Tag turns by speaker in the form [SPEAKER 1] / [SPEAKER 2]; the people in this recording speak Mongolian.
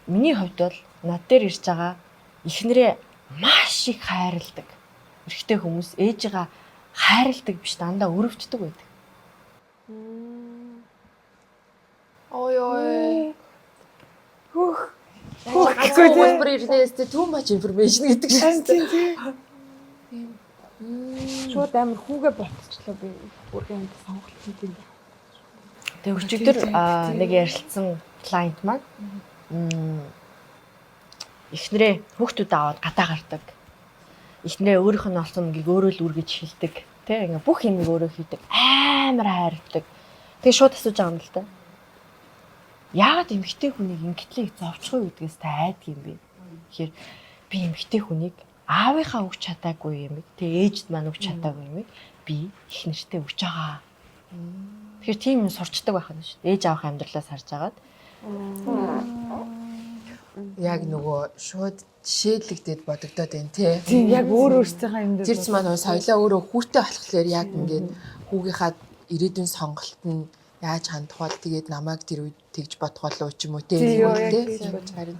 [SPEAKER 1] миний хувьд бол над дээр ирж байгаа эхнэрээ маш их хайрладаг. Эрэгтэй хүмүүс ээжигээ хайрладаг биш дандаа өрөвчдөг байдаг.
[SPEAKER 2] Ой.
[SPEAKER 3] Хөх.
[SPEAKER 2] Гэхгүй хэлбэр ирнээс too much information гэдэг шүү дээ.
[SPEAKER 3] Шууд амар хүүгээ ботчлоо би бүргийн сонголт хийх юм.
[SPEAKER 1] Тэгээ өчигдөр нэг ярилцсан клиент маань эхнэрээ хүүхдүүд аваад гадаа гардаг. Эхнэрээ өөрийнх нь олсон мөнгийг өөрөө л үргэж хэлдэг. Тэ ингээ бүх юм өөрөө хийдэг. Амар хайрладаг. Тэгээ шууд асууж байгаа юм л да. Яагаад эмэгтэй хүнийг ингэтлийг зовчихгүй гэдгээс та айдаг юм бэ? Тэгэхээр би эмэгтэй хүнийг аавынхаа өгч чадаагүй юм. Тэгээ ээжд маань өгч чадаагүй юм. Би их нэртэй өгч байгаа. Тэгэхээр тийм юм сурчдаг байх нь шүү дээ. Ээж аавах амьдралаас харж агаад.
[SPEAKER 2] Яг нөгөө шууд жишээлэгдээд бодогдоод байна тий.
[SPEAKER 3] Тийм яг өөр өөрсдийнхээ юм дээр.
[SPEAKER 2] Тэр ч маань соёлоо өөрөө хүүтэй болохоор яг ингээд хүүгийнхаа ирээдүйн сонголт нь яаж хандах бол тэгээд намайг тэр үед тэгж бодох болов ч юм уу тий.
[SPEAKER 3] Тийм, яг тэгж бодож
[SPEAKER 2] Харин